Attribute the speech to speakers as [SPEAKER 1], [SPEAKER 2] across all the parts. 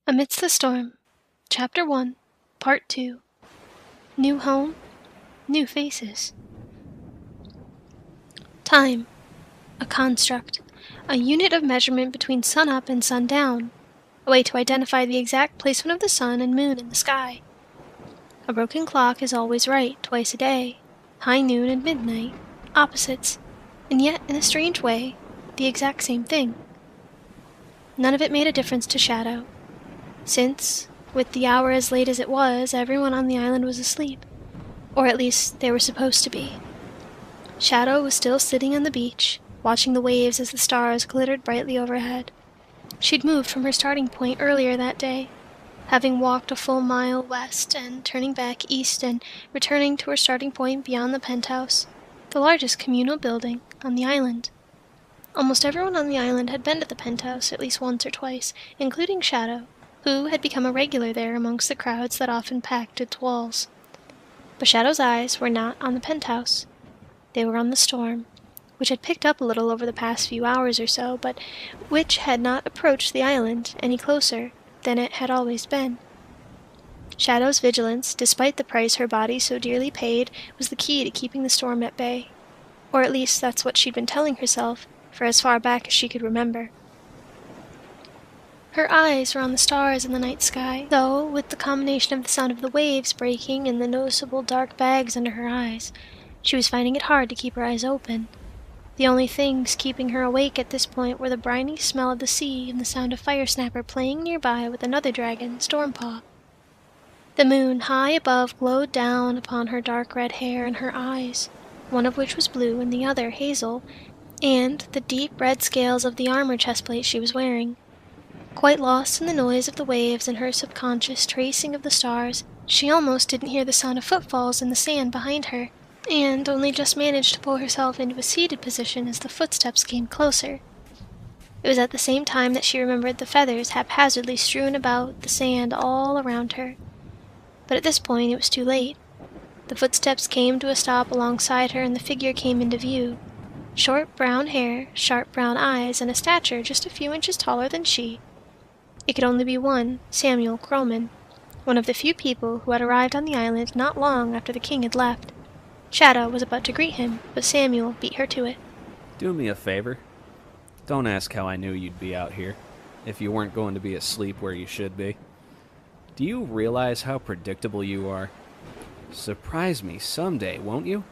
[SPEAKER 1] Amidst the Storm, Chapter 1, Part 2. New Home, New Faces. Time. A construct. A unit of measurement between sun-up and sundown. A way to identify the exact placement of the sun and moon in the sky. A broken clock is always right, twice a day. High noon and midnight. Opposites. And yet, in a strange way, the exact same thing. None of it made a difference to Shadow. Since, with the hour as late as it was, everyone on the island was asleep. Or at least, they were supposed to be. Shadow was still sitting on the beach, watching the waves as the stars glittered brightly overhead. She'd moved from her starting point earlier that day, having walked a full mile west and turning back east and returning to her starting point beyond the penthouse, the largest communal building on the island. Almost everyone on the island had been to the penthouse at least once or twice, including Shadow, who had become a regular there amongst the crowds that often packed its walls. But Shadow's eyes were not on the penthouse. They were on the storm, which had picked up a little over the past few hours or so, but which had not approached the island any closer than it had always been. Shadow's vigilance, despite the price her body so dearly paid, was the key to keeping the storm at bay. Or at least that's what she'd been telling herself for as far back as she could remember. Her eyes were on the stars in the night sky, though, with the combination of the sound of the waves breaking and the noticeable dark bags under her eyes, she was finding it hard to keep her eyes open. The only things keeping her awake at this point were the briny smell of the sea and the sound of Firesnapper playing nearby with another dragon, Stormpaw. The moon high above glowed down upon her dark red hair and her eyes, one of which was blue and the other hazel, and the deep red scales of the armor chestplate she was wearing. Quite lost in the noise of the waves and her subconscious tracing of the stars, she almost didn't hear the sound of footfalls in the sand behind her, and only just managed to pull herself into a seated position as the footsteps came closer. It was at the same time that she remembered the feathers haphazardly strewn about the sand all around her. But at this point it was too late. The footsteps came to a stop alongside her and the figure came into view. Short brown hair, sharp brown eyes, and a stature just a few inches taller than she. It could only be one, Samuel Chroman, one of the few people who had arrived on the island not long after the king had left. Shadow was about to greet him, but Samuel beat her to it.
[SPEAKER 2] Do me a favor. Don't ask how I knew you'd be out here, if you weren't going to be asleep where you should be. Do you realize how predictable you are? Surprise me someday, won't you?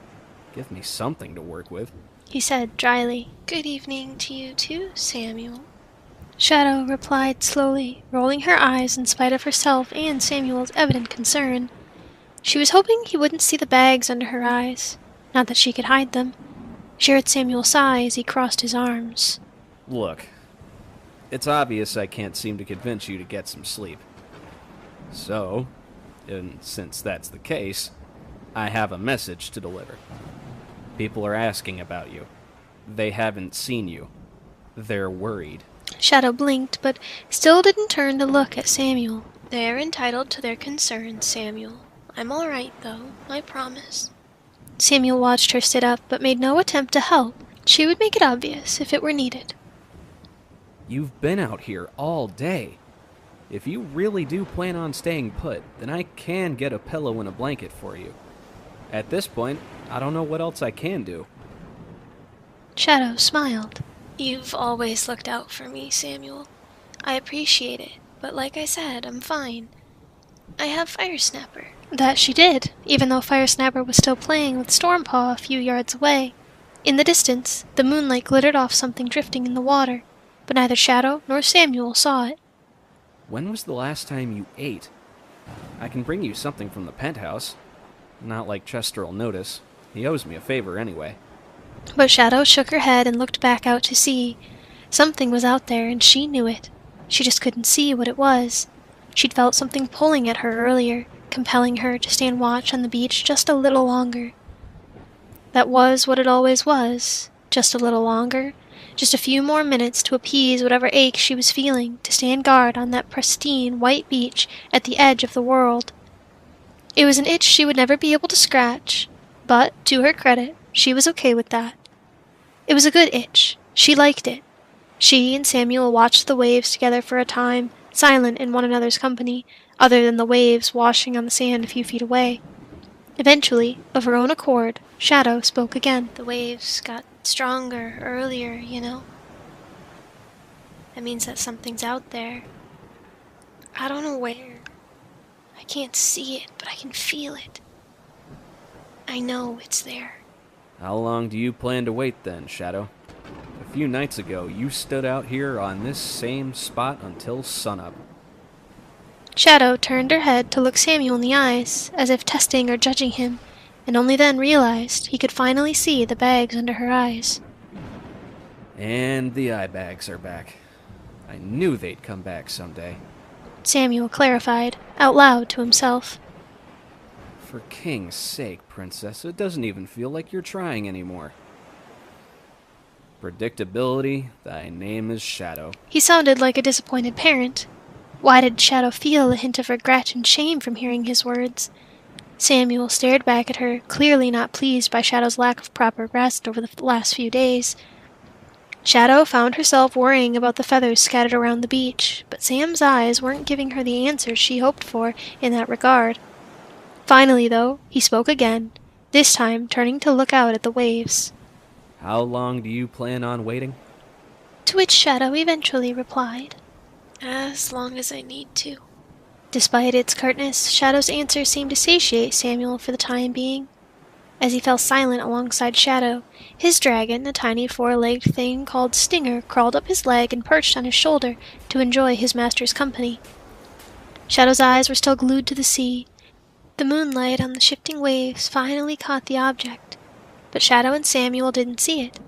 [SPEAKER 2] Give me something to work with.
[SPEAKER 1] He said dryly.
[SPEAKER 3] Good evening to you too, Samuel.
[SPEAKER 1] Shadow replied slowly, rolling her eyes in spite of herself and Samuel's evident concern. She was hoping he wouldn't see the bags under her eyes. Not that she could hide them. She heard Samuel sigh as he crossed his arms.
[SPEAKER 2] Look, it's obvious I can't seem to convince you to get some sleep. So, and since that's the case, I have a message to deliver. People are asking about you. They haven't seen you. They're worried.
[SPEAKER 1] Shadow blinked, but still didn't turn to look at Samuel.
[SPEAKER 3] They're entitled to their concerns, Samuel. I'm all right, though, I promise.
[SPEAKER 1] Samuel watched her sit up, but made no attempt to help. She would make it obvious if it were needed.
[SPEAKER 2] You've been out here all day. If you really do plan on staying put, then I can get a pillow and a blanket for you. At this point, I don't know what else I can do.
[SPEAKER 1] Shadow smiled.
[SPEAKER 3] You've always looked out for me, Samuel. I appreciate it, but like I said, I'm fine. I have Firesnapper.
[SPEAKER 1] That she did, even though Firesnapper was still playing with Stormpaw a few yards away. In the distance, the moonlight glittered off something drifting in the water, but neither Shadow nor Samuel saw it.
[SPEAKER 2] When was the last time you ate? I can bring you something from the penthouse. Not like Chester'll notice. He owes me a favor anyway.
[SPEAKER 1] But Shadow shook her head and looked back out to sea. Something was out there, and she knew it. She just couldn't see what it was. She'd felt something pulling at her earlier, compelling her to stand watch on the beach just a little longer. That was what it always was, just a little longer, just a few more minutes to appease whatever ache she was feeling, to stand guard on that pristine white beach at the edge of the world. It was an itch she would never be able to scratch, but, to her credit, she was okay with that. It was a good itch. She liked it. She and Samuel watched the waves together for a time, silent in one another's company, other than the waves washing on the sand a few feet away. Eventually, of her own accord, Shadow spoke again.
[SPEAKER 3] The waves got stronger earlier, you know? That means that something's out there. I don't know where. I can't see it, but I can feel it. I know it's there.
[SPEAKER 2] How long do you plan to wait then, Shadow? A few nights ago, you stood out here on this same spot until sunup.
[SPEAKER 1] Shadow turned her head to look Samuel in the eyes, as if testing or judging him, and only then realized he could finally see the bags under her eyes.
[SPEAKER 2] And the eye bags are back. I knew they'd come back someday.
[SPEAKER 1] Samuel clarified, out loud to himself.
[SPEAKER 2] For king's sake, Princess, it doesn't even feel like you're trying anymore. Predictability, thy name is Shadow.
[SPEAKER 1] He sounded like a disappointed parent. Why did Shadow feel a hint of regret and shame from hearing his words? Samuel stared back at her, clearly not pleased by Shadow's lack of proper rest over the last few days. Shadow found herself worrying about the feathers scattered around the beach, but Sam's eyes weren't giving her the answers she hoped for in that regard. Finally, though, he spoke again, this time turning to look out at the waves.
[SPEAKER 2] How long do you plan on waiting?
[SPEAKER 1] To which Shadow eventually replied,
[SPEAKER 3] As long as I need to.
[SPEAKER 1] Despite its curtness, Shadow's answer seemed to satiate Samuel for the time being. As he fell silent alongside Shadow, his dragon, a tiny four-legged thing called Stinger, crawled up his leg and perched on his shoulder to enjoy his master's company. Shadow's eyes were still glued to the sea. The moonlight on the shifting waves finally caught the object, but Shadow and Samuel didn't see it.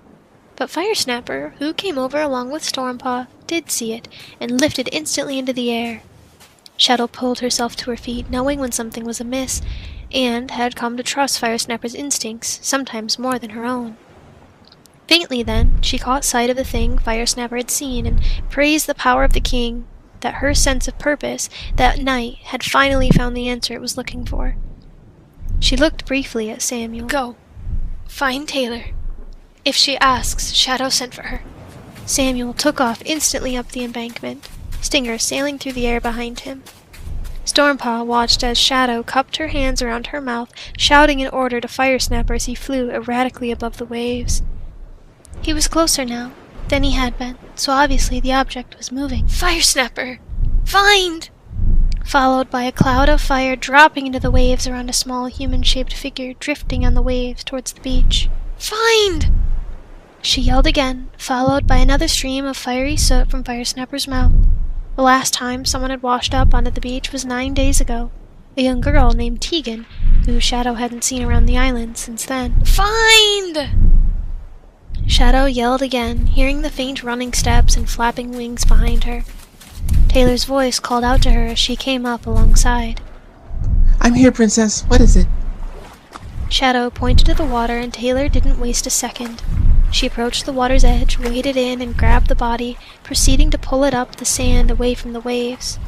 [SPEAKER 1] But Firesnapper, who came over along with Stormpaw, did see it, and lifted instantly into the air. Shadow pulled herself to her feet, knowing when something was amiss, and had come to trust Firesnapper's instincts, sometimes more than her own. Faintly then, she caught sight of the thing Firesnapper had seen, and praised the power of the king, that her sense of purpose that night had finally found the answer it was looking for. She looked briefly at Samuel.
[SPEAKER 3] Go. Find Taylor. If she asks, Shadow sent for her.
[SPEAKER 1] Samuel took off instantly up the embankment, Stinger sailing through the air behind him. Stormpaw watched as Shadow cupped her hands around her mouth, shouting an order to Firesnapper as he flew erratically above the waves. He was closer now than he had been, so obviously the object was moving.
[SPEAKER 3] Firesnapper! Find!
[SPEAKER 1] Followed by a cloud of fire dropping into the waves around a small human-shaped figure drifting on the waves towards the beach.
[SPEAKER 3] Find!
[SPEAKER 1] She yelled again, followed by another stream of fiery soot from Firesnapper's mouth. The last time someone had washed up onto the beach was 9 days ago. A young girl named Tegan, who Shadow hadn't seen around the island since then.
[SPEAKER 3] Find!
[SPEAKER 1] Shadow yelled again, hearing the faint running steps and flapping wings behind her. Taylor's voice called out to her as she came up alongside.
[SPEAKER 4] I'm here, Princess. What is it?
[SPEAKER 1] Shadow pointed to the water, and Taylor didn't waste a second. She approached the water's edge, waded in, and grabbed the body, proceeding to pull it up the sand away from the waves.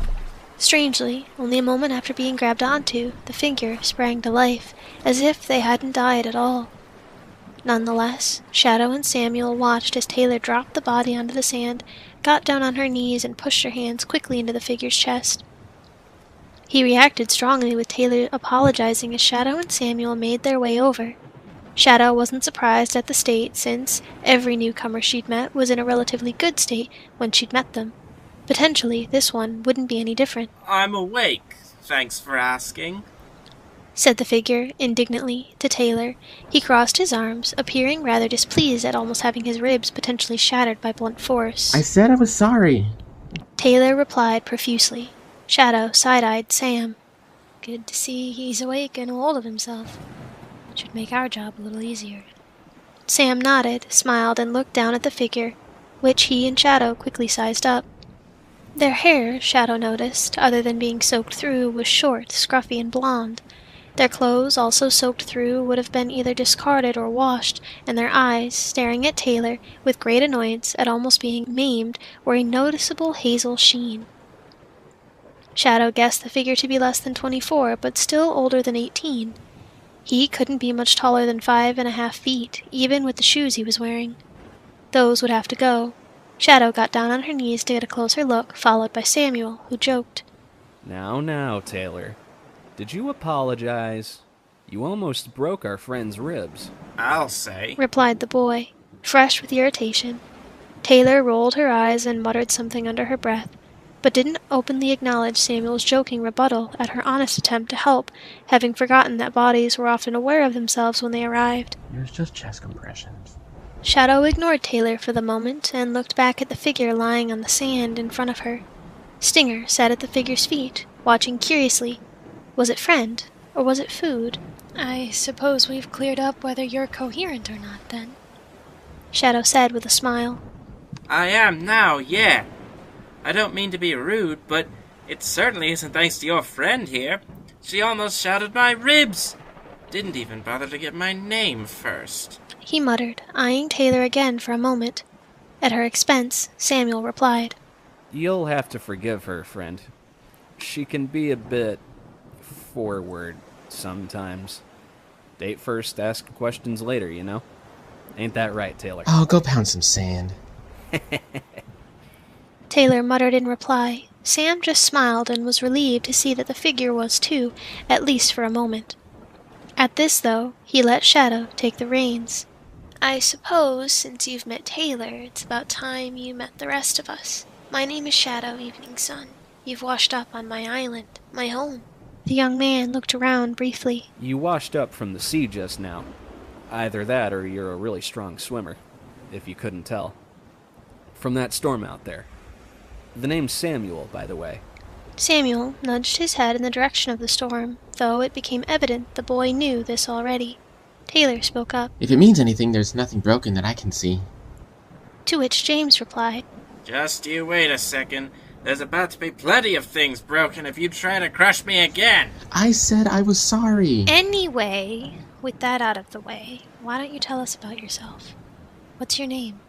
[SPEAKER 1] Strangely, only a moment after being grabbed onto, the figure sprang to life, as if they hadn't died at all. Nonetheless, Shadow and Samuel watched as Taylor dropped the body onto the sand, got down on her knees, and pushed her hands quickly into the figure's chest. He reacted strongly, with Taylor apologizing as Shadow and Samuel made their way over. Shadow wasn't surprised at the state, since every newcomer she'd met was in a relatively good state when she'd met them. Potentially, this one wouldn't be any different.
[SPEAKER 5] I'm awake, thanks for asking,
[SPEAKER 1] said the figure, indignantly, to Taylor. He crossed his arms, appearing rather displeased at almost having his ribs potentially shattered by blunt force.
[SPEAKER 4] I said I was sorry.
[SPEAKER 1] Taylor replied profusely. Shadow side-eyed Sam. Good to see he's awake and a hold of himself. Should make our job a little easier. Sam nodded, smiled, and looked down at the figure, which he and Shadow quickly sized up. Their hair, Shadow noticed, other than being soaked through, was short, scruffy, and blonde. Their clothes, also soaked through, would have been either discarded or washed, and their eyes, staring at Taylor with great annoyance at almost being maimed, were a noticeable hazel sheen. Shadow guessed the figure to be less than 24, but still older than 18. He couldn't be much taller than 5.5 feet, even with the shoes he was wearing. Those would have to go. Shadow got down on her knees to get a closer look, followed by Samuel, who joked.
[SPEAKER 2] Now, Taylor. Did you apologize? You almost broke our friend's ribs.
[SPEAKER 5] I'll say.
[SPEAKER 1] Replied the boy, fresh with irritation. Taylor rolled her eyes and muttered something under her breath, but didn't openly acknowledge Samuel's joking rebuttal at her honest attempt to help, having forgotten that bodies were often aware of themselves when they arrived.
[SPEAKER 4] There's just chest compressions.
[SPEAKER 1] Shadow ignored Taylor for the moment and looked back at the figure lying on the sand in front of her. Stinger sat at the figure's feet, watching curiously. Was it friend, or was it food?
[SPEAKER 3] I suppose we've cleared up whether you're coherent or not, then.
[SPEAKER 1] Shadow said with a smile.
[SPEAKER 5] I am now, yeah. I don't mean to be rude, but it certainly isn't thanks to your friend here. She almost shouted my ribs. Didn't even bother to get my name first.
[SPEAKER 1] He muttered, eyeing Taylor again for a moment. At her expense, Samuel replied.
[SPEAKER 2] You'll have to forgive her, friend. She can be a bit forward sometimes. Date first, ask questions later, you know? Ain't that right, Taylor?
[SPEAKER 4] Oh, go pound some sand.
[SPEAKER 1] Taylor muttered in reply. Sam just smiled and was relieved to see that the figure was too, at least for a moment. At this, though, he let Shadow take the reins.
[SPEAKER 3] I suppose, since you've met Taylor, it's about time you met the rest of us. My name is Shadow, Evening Sun. You've washed up on my island, my home.
[SPEAKER 1] The young man looked around briefly.
[SPEAKER 2] You washed up from the sea just now. Either that or you're a really strong swimmer, if you couldn't tell. From that storm out there. The name's Samuel, by the way.
[SPEAKER 1] Samuel nudged his head in the direction of the storm, though it became evident the boy knew this already. Taylor spoke up.
[SPEAKER 4] If it means anything, there's nothing broken that I can see.
[SPEAKER 1] To which James replied.
[SPEAKER 5] Just you wait a second. There's about to be plenty of things broken if you try to crush me again.
[SPEAKER 4] I said I was sorry.
[SPEAKER 3] Anyway, with that out of the way, why don't you tell us about yourself? What's your name?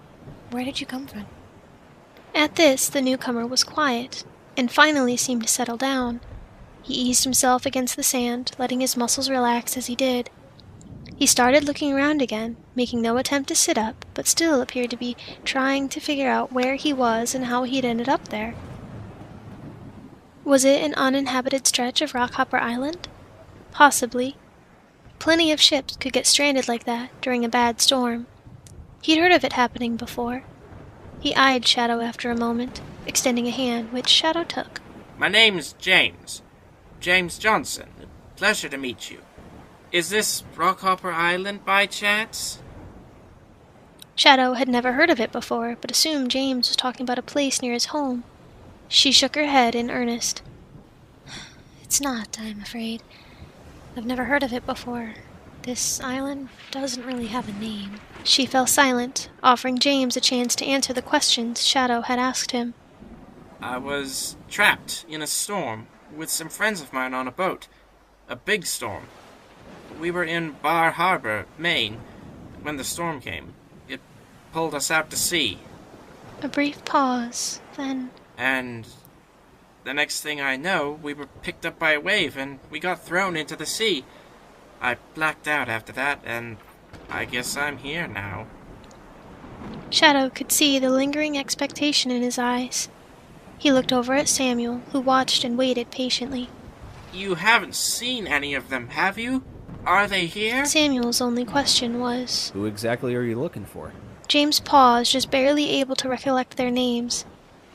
[SPEAKER 3] Where did you come from?
[SPEAKER 1] At this, the newcomer was quiet, and finally seemed to settle down. He eased himself against the sand, letting his muscles relax as he did. He started looking around again, making no attempt to sit up, but still appeared to be trying to figure out where he was and how he'd ended up there. Was it an uninhabited stretch of Rockhopper Island? Possibly. Plenty of ships could get stranded like that during a bad storm. He'd heard of it happening before. He eyed Shadow after a moment, extending a hand, which Shadow took.
[SPEAKER 5] My name's James. James Johnson. Pleasure to meet you. Is this Rockhopper Island by chance?
[SPEAKER 1] Shadow had never heard of it before, but assumed James was talking about a place near his home. She shook her head in earnest.
[SPEAKER 3] It's not, I'm afraid. I've never heard of it before. This island doesn't really have a name.
[SPEAKER 1] She fell silent, offering James a chance to answer the questions Shadow had asked him.
[SPEAKER 5] I was trapped in a storm with some friends of mine on a boat. A big storm. We were in Bar Harbor, Maine, when the storm came. It pulled us out to sea.
[SPEAKER 1] A brief pause, then...
[SPEAKER 5] And the next thing I know, we were picked up by a wave and we got thrown into the sea. I blacked out after that, and I guess I'm here now.
[SPEAKER 1] Shadow could see the lingering expectation in his eyes. He looked over at Samuel, who watched and waited patiently.
[SPEAKER 5] You haven't seen any of them, have you? Are they here?
[SPEAKER 1] Samuel's only question was...
[SPEAKER 2] Who exactly are you looking for?
[SPEAKER 1] James paused, just barely able to recollect their names.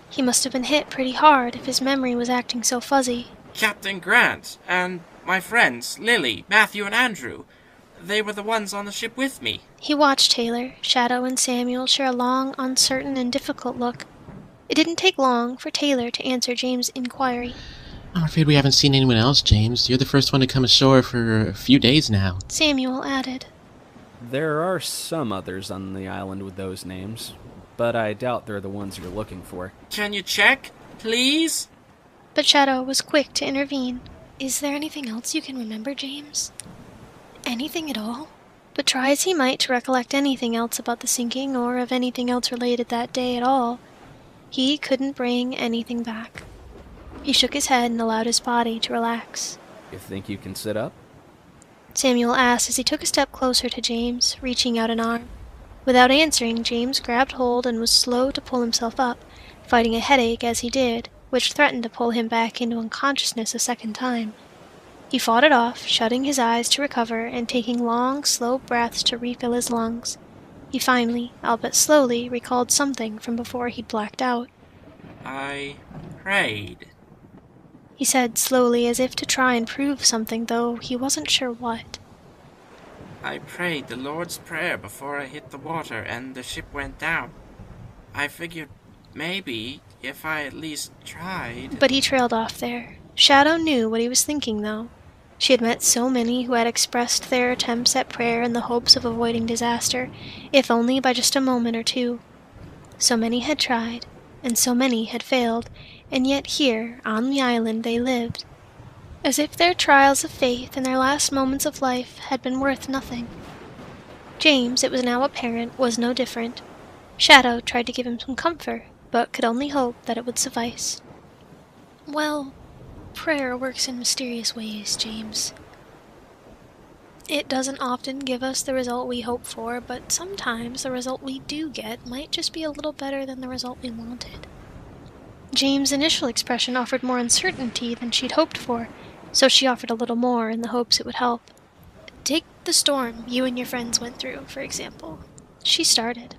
[SPEAKER 1] He must have been hit pretty hard if his memory was acting so fuzzy.
[SPEAKER 5] Captain Grant, and my friends, Lily, Matthew, and Andrew. They were the ones on the ship with me.
[SPEAKER 1] He watched Taylor, Shadow, and Samuel share a long, uncertain, and difficult look. It didn't take long for Taylor to answer James' inquiry.
[SPEAKER 4] I'm afraid we haven't seen anyone else, James. You're the first one to come ashore for a few days now.
[SPEAKER 1] Samuel added.
[SPEAKER 2] There are some others on the island with those names, but I doubt they're the ones you're looking for.
[SPEAKER 5] Can you check, please?
[SPEAKER 1] But Shadow was quick to intervene.
[SPEAKER 3] Is there anything else you can remember, James? Anything at all?
[SPEAKER 1] But try as he might to recollect anything else about the sinking, or of anything else related that day at all, he couldn't bring anything back. He shook his head and allowed his body to relax.
[SPEAKER 2] You think you can sit up?
[SPEAKER 1] Samuel asked as he took a step closer to James, reaching out an arm. Without answering, James grabbed hold and was slow to pull himself up, fighting a headache as he did, which threatened to pull him back into unconsciousness a second time. He fought it off, shutting his eyes to recover and taking long, slow breaths to refill his lungs. He finally, albeit slowly, recalled something from before he'd blacked out.
[SPEAKER 5] I prayed.
[SPEAKER 1] He said slowly, as if to try and prove something, though he wasn't sure what.
[SPEAKER 5] I prayed the Lord's Prayer before I hit the water and the ship went down. I figured maybe if I at least tried...
[SPEAKER 1] But he trailed off there. Shadow knew what he was thinking, though. She had met so many who had expressed their attempts at prayer in the hopes of avoiding disaster, if only by just a moment or two. So many had tried, and so many had failed, and yet here, on the island, they lived, as if their trials of faith and their last moments of life had been worth nothing. James, it was now apparent, was no different. Shadow tried to give him some comfort, but could only hope that it would suffice. Well, prayer works in mysterious ways, James. It doesn't often give us the result we hope for, but sometimes the result we do get might just be a little better than the result we wanted. James' initial expression offered more uncertainty than she'd hoped for, so she offered a little more in the hopes it would help. Take the storm you and your friends went through, for example. She started.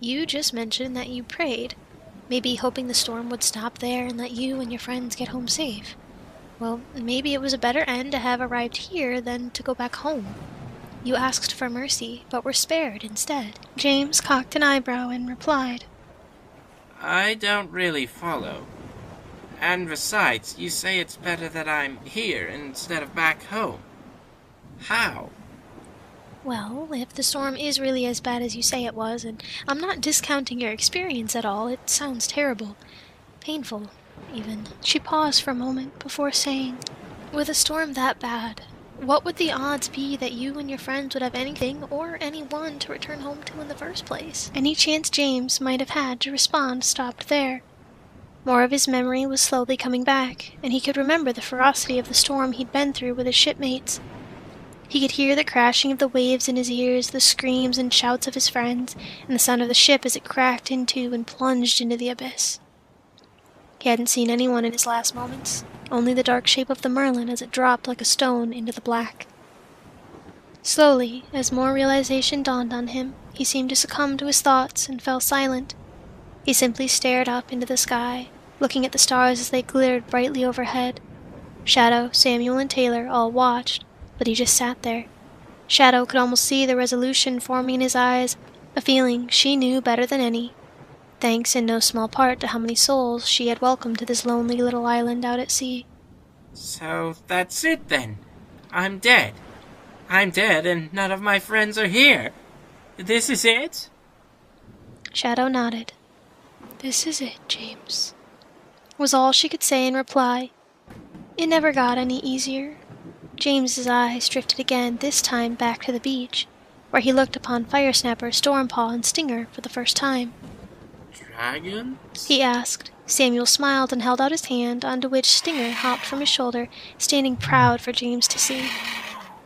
[SPEAKER 1] You just mentioned that you prayed, maybe hoping the storm would stop there and let you and your friends get home safe. Well, maybe it was a better end to have arrived here than to go back home. You asked for mercy, but were spared instead. James cocked an eyebrow and replied,
[SPEAKER 5] I don't really follow. And besides, you say it's better that I'm here instead of back home. How?
[SPEAKER 1] Well, if the storm is really as bad as you say it was, and I'm not discounting your experience at all, it sounds terrible. Painful, even. She paused for a moment before saying, with a storm that bad, what would the odds be that you and your friends would have anything or anyone to return home to in the first place? Any chance James might have had to respond stopped there. More of his memory was slowly coming back, and he could remember the ferocity of the storm he'd been through with his shipmates. He could hear the crashing of the waves in his ears, the screams and shouts of his friends, and the sound of the ship as it cracked into and plunged into the abyss. He hadn't seen anyone in his last moments, only the dark shape of the Merlin as it dropped like a stone into the black. Slowly, as more realization dawned on him, he seemed to succumb to his thoughts and fell silent. He simply stared up into the sky, looking at the stars as they glittered brightly overhead. Shadow, Samuel, and Taylor all watched, but he just sat there. Shadow could almost see the resolution forming in his eyes, a feeling she knew better than any, thanks in no small part to how many souls she had welcomed to this lonely little island out at sea.
[SPEAKER 5] So that's it then. I'm dead. I'm dead and none of my friends are here. This is it?
[SPEAKER 1] Shadow nodded. This is it, James, was all she could say in reply. It never got any easier. James's eyes drifted again, this time back to the beach, where he looked upon Firesnapper, Stormpaw, and Stinger for the first time.
[SPEAKER 5] Dragons?
[SPEAKER 1] He asked. Samuel smiled and held out his hand, onto which Stinger hopped from his shoulder, standing proud for James to see.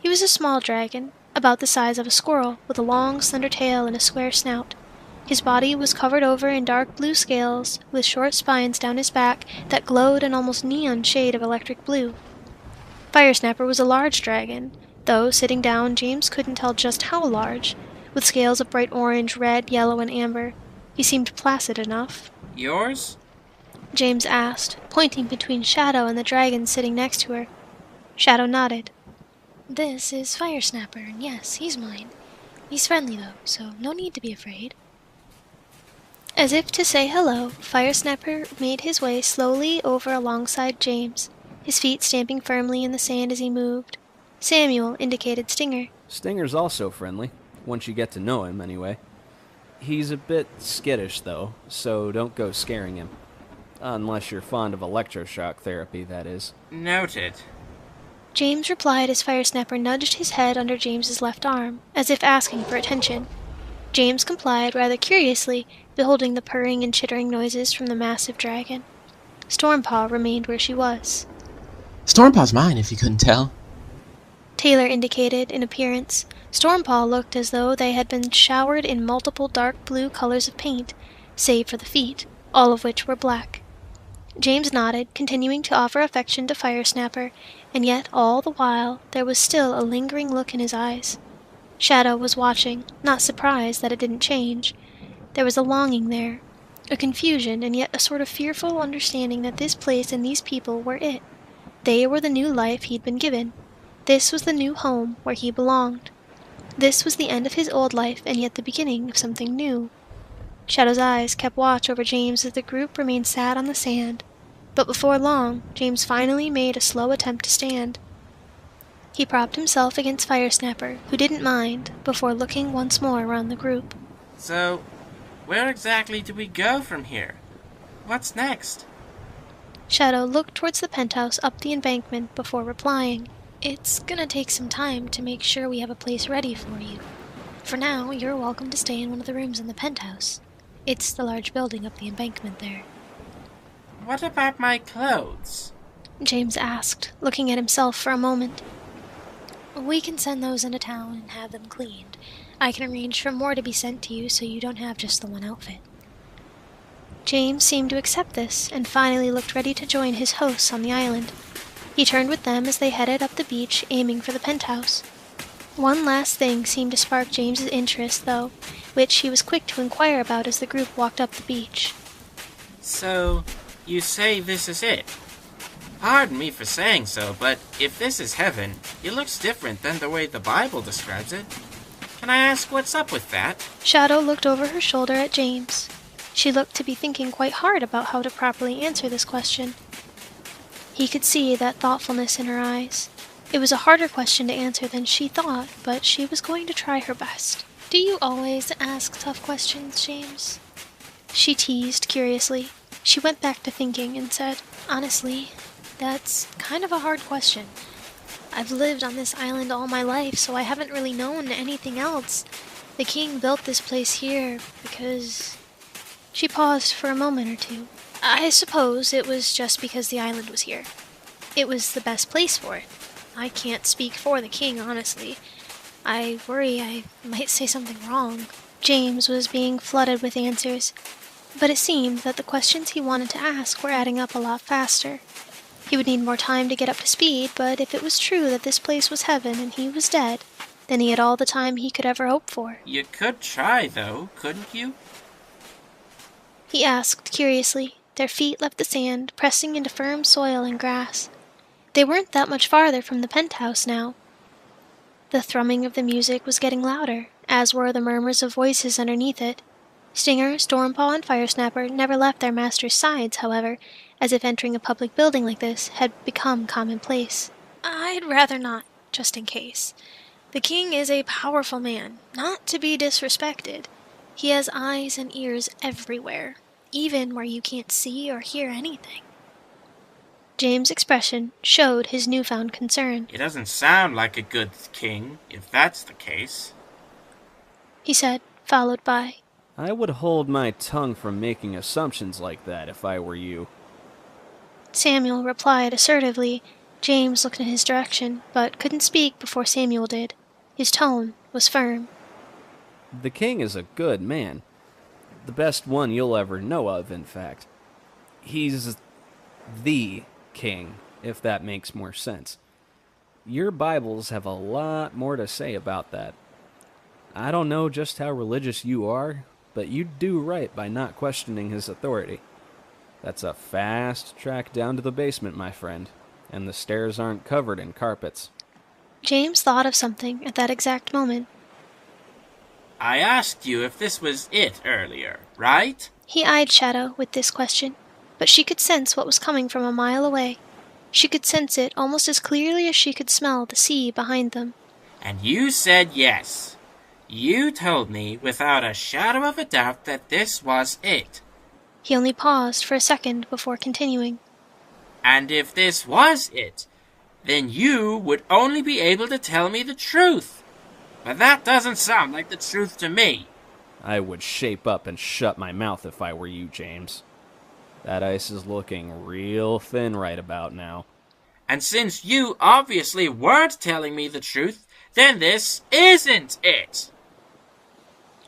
[SPEAKER 1] He was a small dragon, about the size of a squirrel, with a long, slender tail and a square snout. His body was covered over in dark blue scales, with short spines down his back that glowed an almost neon shade of electric blue. Firesnapper was a large dragon, though sitting down James couldn't tell just how large, with scales of bright orange, red, yellow, and amber. He seemed placid enough.
[SPEAKER 5] Yours?
[SPEAKER 1] James asked, pointing between Shadow and the dragon sitting next to her. Shadow nodded. This is Firesnapper, and yes, he's mine. He's friendly though, so no need to be afraid. As if to say hello, Firesnapper made his way slowly over alongside James, his feet stamping firmly in the sand as he moved. Samuel indicated Stinger.
[SPEAKER 2] Stinger's also friendly, once you get to know him, anyway. He's a bit skittish, though, so don't go scaring him. Unless you're fond of electroshock therapy, that is.
[SPEAKER 5] Noted.
[SPEAKER 1] James replied as Firesnapper nudged his head under James's left arm, as if asking for attention. James complied rather curiously, beholding the purring and chittering noises from the massive dragon. Stormpaw remained where she was.
[SPEAKER 4] Stormpaw's mine, if you couldn't tell.
[SPEAKER 1] Taylor indicated in appearance, Stormpaw looked as though they had been showered in multiple dark blue colors of paint, save for the feet, all of which were black. James nodded, continuing to offer affection to Firesnapper, and yet all the while there was still a lingering look in his eyes. Shadow was watching, not surprised that it didn't change. There was a longing there, a confusion, and yet a sort of fearful understanding that this place and these people were it. They were the new life he'd been given. This was the new home where he belonged. This was the end of his old life, and yet the beginning of something new. Shadow's eyes kept watch over James as the group remained sat on the sand, but before long, James finally made a slow attempt to stand. He propped himself against Firesnapper, who didn't mind, before looking once more around the group.
[SPEAKER 5] So, where exactly do we go from here? What's next?
[SPEAKER 1] Shadow looked towards the penthouse up the embankment before replying. It's gonna take some time to make sure we have a place ready for you. For now, you're welcome to stay in one of the rooms in the penthouse. It's the large building up the embankment there.
[SPEAKER 5] What about my clothes?
[SPEAKER 1] James asked, looking at himself for a moment. We can send those into town and have them cleaned. I can arrange for more to be sent to you so you don't have just the one outfit. James seemed to accept this, and finally looked ready to join his hosts on the island. He turned with them as they headed up the beach, aiming for the penthouse. One last thing seemed to spark James's interest, though, which he was quick to inquire about as the group walked up the beach.
[SPEAKER 5] So, you say this is it? Pardon me for saying so, but if this is heaven, it looks different than the way the Bible describes it. Can I ask what's up with that?
[SPEAKER 1] Shadow looked over her shoulder at James. She looked to be thinking quite hard about how to properly answer this question. He could see that thoughtfulness in her eyes. It was a harder question to answer than she thought, but she was going to try her best. Do you always ask tough questions, James? She teased curiously. She went back to thinking and said, Honestly, that's kind of a hard question. I've lived on this island all my life, so I haven't really known anything else. The king built this place here because... She paused for a moment or two. I suppose it was just because the island was here. It was the best place for it. I can't speak for the king, honestly. I worry I might say something wrong. James was being flooded with answers, but it seemed that the questions he wanted to ask were adding up a lot faster. He would need more time to get up to speed, but if it was true that this place was heaven and he was dead, then he had all the time he could ever hope for.
[SPEAKER 5] You could try, though, couldn't you?
[SPEAKER 1] He asked curiously. Their feet left the sand, pressing into firm soil and grass. They weren't that much farther from the penthouse now. The thrumming of the music was getting louder, as were the murmurs of voices underneath it. Stinger, Stormpaw, and Firesnapper never left their master's sides, however, as if entering a public building like this had become commonplace. I'd rather not, just in case. The king is a powerful man, not to be disrespected. He has eyes and ears everywhere, even where you can't see or hear anything. James' expression showed his newfound concern.
[SPEAKER 5] He doesn't sound like a good king, if that's the case,
[SPEAKER 1] He said, followed by,
[SPEAKER 2] I would hold my tongue from making assumptions like that if I were you.
[SPEAKER 1] Samuel replied assertively. James looked in his direction, but couldn't speak before Samuel did. His tone was firm.
[SPEAKER 2] The king is a good man. The best one you'll ever know of, in fact. He's the king, if that makes more sense. Your Bibles have a lot more to say about that. I don't know just how religious you are, but you do right by not questioning his authority. That's a fast track down to the basement, my friend, and the stairs aren't covered in carpets.
[SPEAKER 1] James thought of something at that exact moment.
[SPEAKER 5] I asked you if this was it earlier, right?
[SPEAKER 1] He eyed Shadow with this question, but she could sense what was coming from a mile away. She could sense it almost as clearly as she could smell the sea behind them.
[SPEAKER 5] And you said yes. You told me without a shadow of a doubt that this was it.
[SPEAKER 1] He only paused for a second before continuing.
[SPEAKER 5] And if this was it, then you would only be able to tell me the truth. But that doesn't sound like the truth to me.
[SPEAKER 2] I would shape up and shut my mouth if I were you, James. That ice is looking real thin right about now.
[SPEAKER 5] And since you obviously weren't telling me the truth, then this isn't it.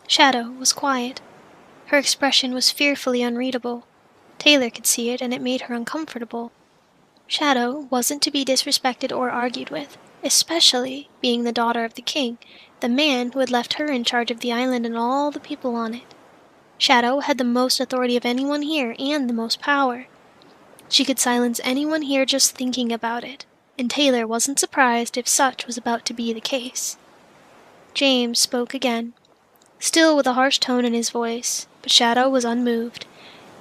[SPEAKER 1] Shadow was quiet. Her expression was fearfully unreadable. Taylor could see it, and it made her uncomfortable. Shadow wasn't to be disrespected or argued with, especially being the daughter of the king, the man who had left her in charge of the island and all the people on it. Shadow had the most authority of anyone here and the most power. She could silence anyone here just thinking about it, and Taylor wasn't surprised if such was about to be the case. James spoke again, still with a harsh tone in his voice, but Shadow was unmoved.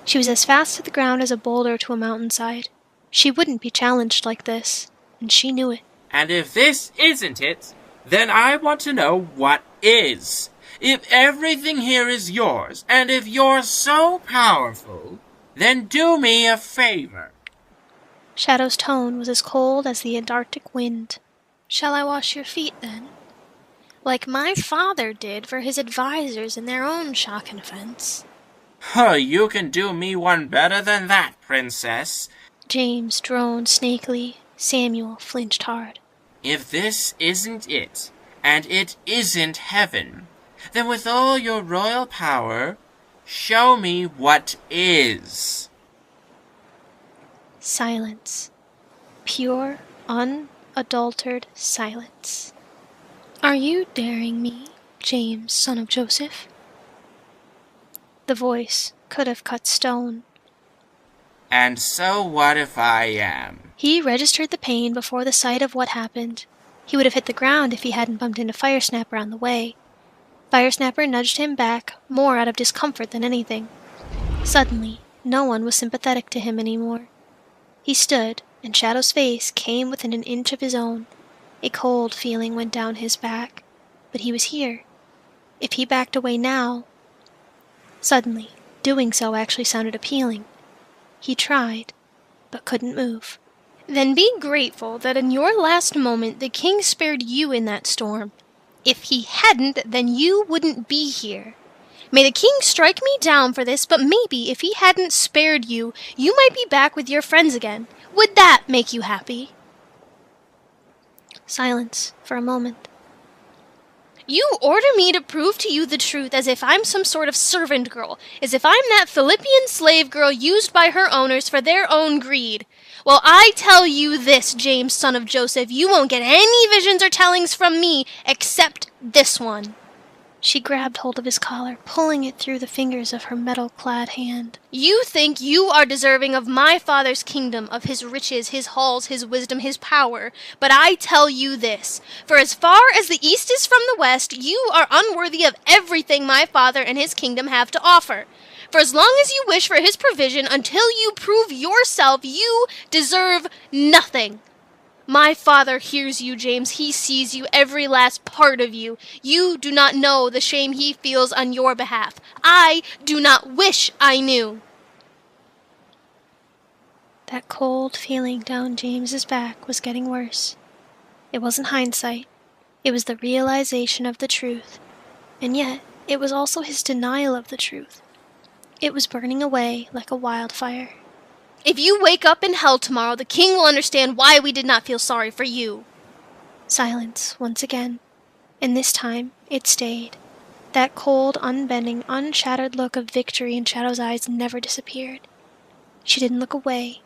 [SPEAKER 1] She was as fast to the ground as a boulder to a mountainside. She wouldn't be challenged like this, and she knew it.
[SPEAKER 5] And if this isn't it, then I want to know what is. If everything here is yours, and if you're so powerful, then do me a favor.
[SPEAKER 1] Shadow's tone was as cold as the Antarctic wind. Shall I wash your feet, then? Like my father did for his advisors in their own shock and offense.
[SPEAKER 5] Huh, you can do me one better than that, princess.
[SPEAKER 1] James droned snakily. Samuel flinched hard.
[SPEAKER 5] If this isn't it, and it isn't heaven, then with all your royal power, show me what is.
[SPEAKER 1] Silence. Pure, unadulterated silence. Are you daring me, James, son of Joseph? The voice could have cut stone.
[SPEAKER 5] And so what if I am?
[SPEAKER 1] He registered the pain before the sight of what happened. He would have hit the ground if he hadn't bumped into Firesnapper on the way. Firesnapper nudged him back, more out of discomfort than anything. Suddenly, no one was sympathetic to him anymore. He stood, and Shadow's face came within an inch of his own. A cold feeling went down his back. But he was here. If he backed away now... Suddenly, doing so actually sounded appealing. He tried, but couldn't move. Then be grateful that in your last moment the king spared you in that storm. If he hadn't, then you wouldn't be here. May the king strike me down for this, but maybe if he hadn't spared you, you might be back with your friends again. Would that make you happy? Silence for a moment. You order me to prove to you the truth as if I'm some sort of servant girl, as if I'm that Philippian slave girl used by her owners for their own greed. Well, I tell you this, James, son of Joseph, you won't get any visions or tellings from me except this one. She grabbed hold of his collar, pulling it through the fingers of her metal-clad hand. You think you are deserving of my father's kingdom, of his riches, his halls, his wisdom, his power. But I tell you this, for as far as the east is from the west, you are unworthy of everything my father and his kingdom have to offer. For as long as you wish for his provision, until you prove yourself, you deserve nothing. My father hears you, James. He sees you, every last part of you. You do not know the shame he feels on your behalf. I do not wish I knew. That cold feeling down James's back was getting worse. It wasn't hindsight. It was the realization of the truth. And yet, it was also his denial of the truth. It was burning away like a wildfire. If you wake up in hell tomorrow, the king will understand why we did not feel sorry for you. Silence once again, and this time it stayed. That cold, unbending, unshattered look of victory in Shadow's eyes never disappeared. She didn't look away.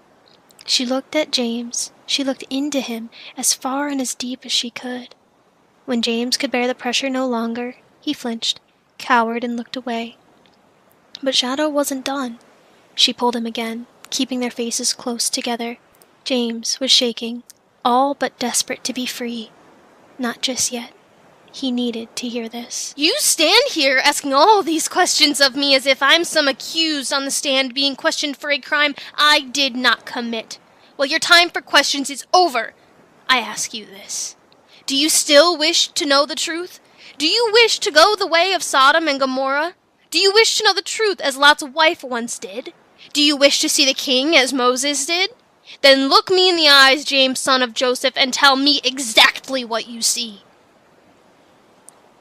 [SPEAKER 1] She looked at James. She looked into him as far and as deep as she could. When James could bear the pressure no longer, he flinched, cowered, and looked away. But Shadow wasn't done. She pulled him again, keeping their faces close together. James was shaking, all but desperate to be free. Not just yet. He needed to hear this. You stand here asking all these questions of me as if I'm some accused on the stand being questioned for a crime I did not commit. Well, your time for questions is over. I ask you this. Do you still wish to know the truth? Do you wish to go the way of Sodom and Gomorrah? Do you wish to know the truth as Lot's wife once did? Do you wish to see the king as Moses did? Then look me in the eyes, James, son of Joseph, and tell me exactly what you see.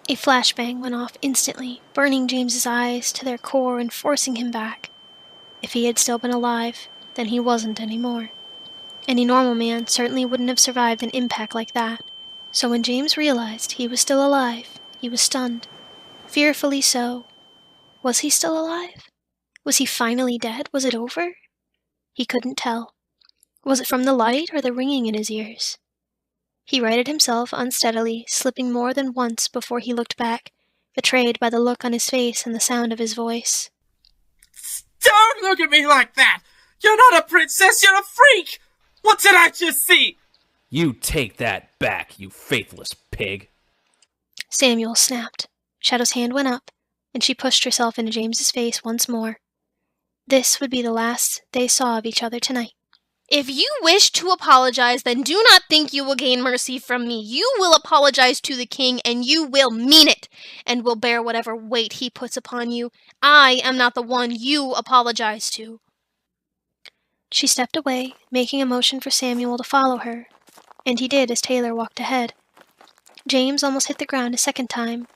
[SPEAKER 1] A flashbang went off instantly, burning James's eyes to their core and forcing him back. If he had still been alive, then he wasn't anymore. Any normal man certainly wouldn't have survived an impact like that. So when James realized he was still alive, he was stunned. Fearfully so. Was he still alive? Was he finally dead? Was it over? He couldn't tell. Was it from the light or the ringing in his ears? He righted himself unsteadily, slipping more than once before he looked back, betrayed by the look on his face and the sound of his voice.
[SPEAKER 5] Don't look at me like that! You're not a princess, you're a freak! What did I just see?
[SPEAKER 2] You take that back, you faithless pig.
[SPEAKER 1] Samuel snapped. Shadow's hand went up, and she pushed herself into James's face once more. This would be the last they saw of each other tonight.
[SPEAKER 6] If you wish to apologize, then do not think you will gain mercy from me. You will apologize to the king, and you will mean it, and will bear whatever weight he puts upon you. I am not the one you apologize to.
[SPEAKER 1] She stepped away, making a motion for Samuel to follow her, and he did as Taylor walked ahead. James almost hit the ground a second time,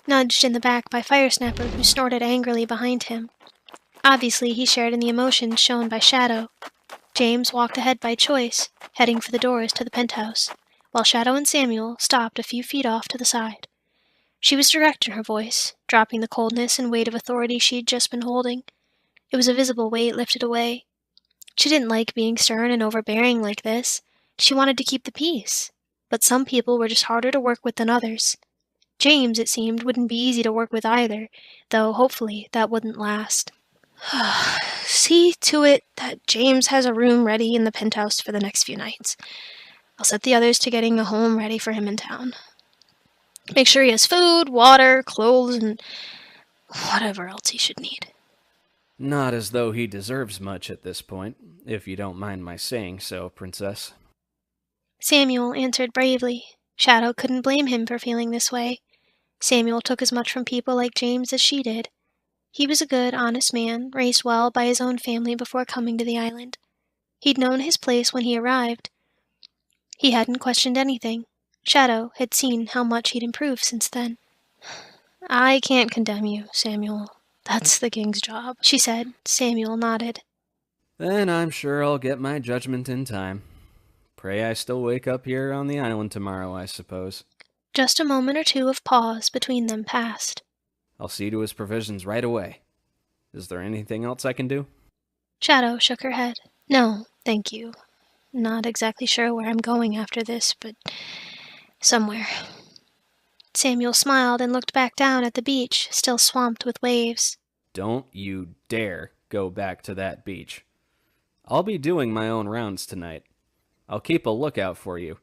[SPEAKER 1] nudged in the back by Firesnapper, who snorted angrily behind him. Obviously, he shared in the emotions shown by Shadow. James walked ahead by choice, heading for the doors to the penthouse, while Shadow and Samuel stopped a few feet off to the side. She was direct in her voice, dropping the coldness and weight of authority she'd just been holding. It was a visible weight lifted away. She didn't like being stern and overbearing like this. She wanted to keep the peace. But some people were just harder to work with than others. James, it seemed, wouldn't be easy to work with either, though hopefully that wouldn't last. See to it that James has a room ready in the penthouse for the next few nights. I'll set the others to getting a home ready for him in town. Make sure he has food, water, clothes, and whatever else he should need.
[SPEAKER 2] Not as though he deserves much at this point, if you don't mind my saying so, Princess.
[SPEAKER 1] Samuel answered bravely. Shadow couldn't blame him for feeling this way. Samuel took as much from people like James as she did. He was a good, honest man, raised well by his own family before coming to the island. He'd known his place when he arrived. He hadn't questioned anything. Shadow had seen how much he'd improved since then. I can't condemn you, Samuel. That's the king's job, she said. Samuel nodded.
[SPEAKER 2] Then I'm sure I'll get my judgment in time. Pray I still wake up here on the island tomorrow, I suppose.
[SPEAKER 1] Just a moment or two of pause between them passed.
[SPEAKER 2] I'll see to his provisions right away. Is there anything else I can do?
[SPEAKER 1] Shadow shook her head. No, thank you. Not exactly sure where I'm going after this, but somewhere. Samuel smiled and looked back down at the beach, still swamped with waves.
[SPEAKER 2] Don't you dare go back to that beach. I'll be doing my own rounds tonight. I'll keep a lookout for you,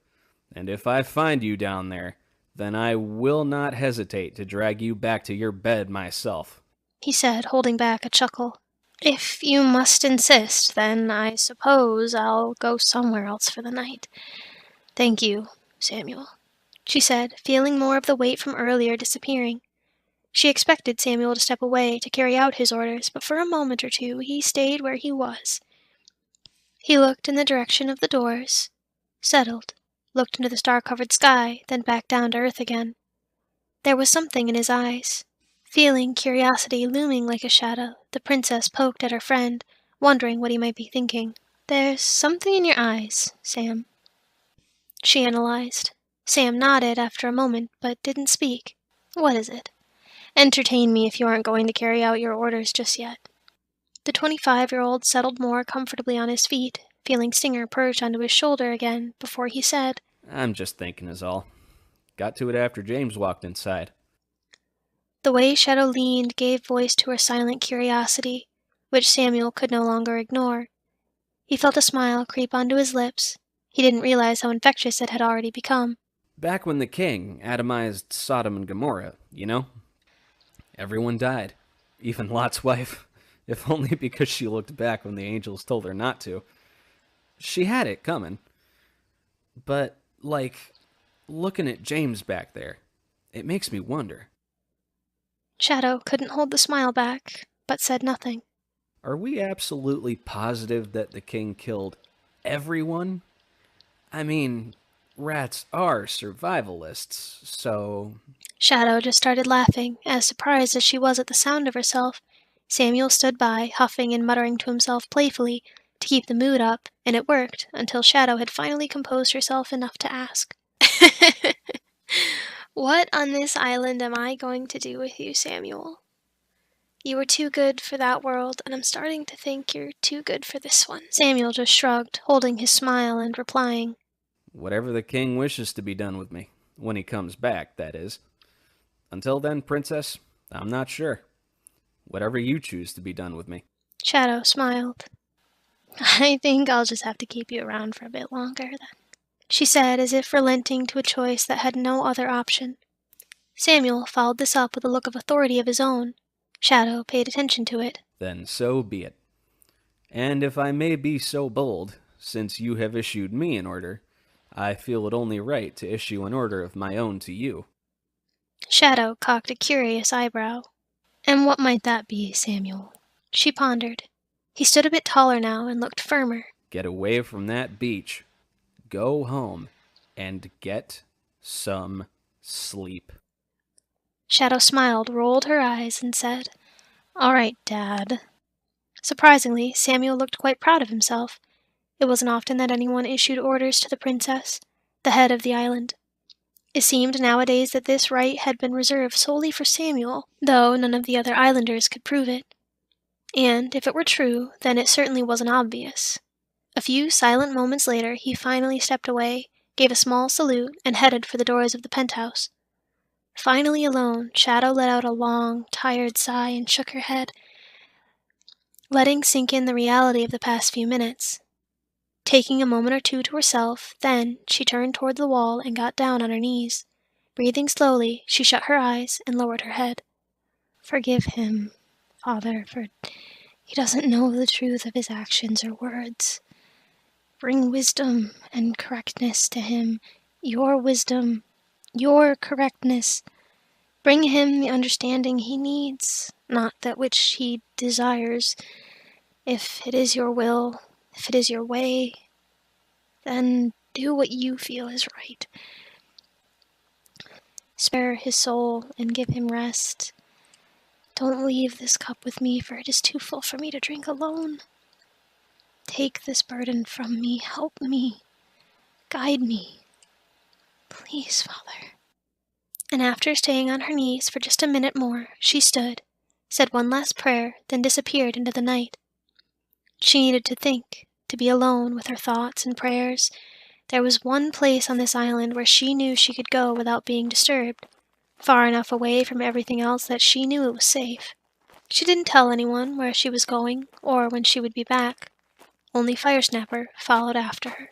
[SPEAKER 2] and if I find you down there, then I will not hesitate to drag you back to your bed myself,
[SPEAKER 1] he said, holding back a chuckle. If you must insist, then I suppose I'll go somewhere else for the night. Thank you, Samuel, she said, feeling more of the weight from earlier disappearing. She expected Samuel to step away to carry out his orders, but for a moment or two he stayed where he was. He looked in the direction of the doors, settled, looked into the star-covered sky, then back down to earth again. There was something in his eyes. Feeling curiosity looming like a shadow, the princess poked at her friend, wondering what he might be thinking. There's something in your eyes, Sam, she analyzed. Sam nodded after a moment, but didn't speak. What is it? Entertain me if you aren't going to carry out your orders just yet. The 25-year-old settled more comfortably on his feet, feeling Singer perched onto his shoulder again, before he said,
[SPEAKER 2] I'm just thinking is all. Got to it after James walked inside.
[SPEAKER 1] The way Shadow leaned gave voice to her silent curiosity, which Samuel could no longer ignore. He felt a smile creep onto his lips. He didn't realize how infectious it had already become.
[SPEAKER 2] Back when the king atomized Sodom and Gomorrah, you know? Everyone died. Even Lot's wife. If only because she looked back when the angels told her not to. She had it coming. But, looking at James back there, it makes me wonder.
[SPEAKER 1] Shadow couldn't hold the smile back, but said nothing.
[SPEAKER 2] Are we absolutely positive that the king killed everyone? I mean, rats are survivalists, so...
[SPEAKER 1] Shadow just started laughing, as surprised as she was at the sound of herself. Samuel stood by, huffing and muttering to himself playfully, to keep the mood up, and it worked until Shadow had finally composed herself enough to ask.
[SPEAKER 3] What on this island am I going to do with you, Samuel? You were too good for that world, and I'm starting to think you're too good for this one.
[SPEAKER 1] Samuel just shrugged, holding his smile and replying,
[SPEAKER 2] Whatever the king wishes to be done with me. When he comes back, that is. Until then, princess, I'm not sure. Whatever you choose to be done with me.
[SPEAKER 1] Shadow smiled. I think I'll just have to keep you around for a bit longer, then, she said, as if relenting to a choice that had no other option. Samuel followed this up with a look of authority of his own. Shadow paid attention to it.
[SPEAKER 2] Then so be it. And if I may be so bold, since you have issued me an order, I feel it only right to issue an order of my own to you.
[SPEAKER 1] Shadow cocked a curious eyebrow. And what might that be, Samuel? She pondered. He stood a bit taller now and looked firmer.
[SPEAKER 2] Get away from that beach. Go home and get some sleep.
[SPEAKER 1] Shadow smiled, rolled her eyes, and said, All right, Dad. Surprisingly, Samuel looked quite proud of himself. It wasn't often that anyone issued orders to the princess, the head of the island. It seemed nowadays that this right had been reserved solely for Samuel, though none of the other islanders could prove it. And if it were true, then it certainly wasn't obvious. A few silent moments later, he finally stepped away, gave a small salute, and headed for the doors of the penthouse. Finally alone, Shadow let out a long, tired sigh and shook her head, letting sink in the reality of the past few minutes. Taking a moment or two to herself, then she turned toward the wall and got down on her knees. Breathing slowly, she shut her eyes and lowered her head. Forgive him, Father, for he doesn't know the truth of his actions or words. Bring wisdom and correctness to him, your wisdom, your correctness. Bring him the understanding he needs, not that which he desires. If it is your will, if it is your way, then do what you feel is right. Spare his soul and give him rest. Don't leave this cup with me, for it is too full for me to drink alone. Take this burden from me, help me, guide me. Please, Father. And after staying on her knees for just a minute more, she stood, said one last prayer, then disappeared into the night. She needed to think, to be alone with her thoughts and prayers. There was one place on this island where she knew she could go without being disturbed, far enough away from everything else that she knew it was safe. She didn't tell anyone where she was going or when she would be back. Only Firesnapper followed after her.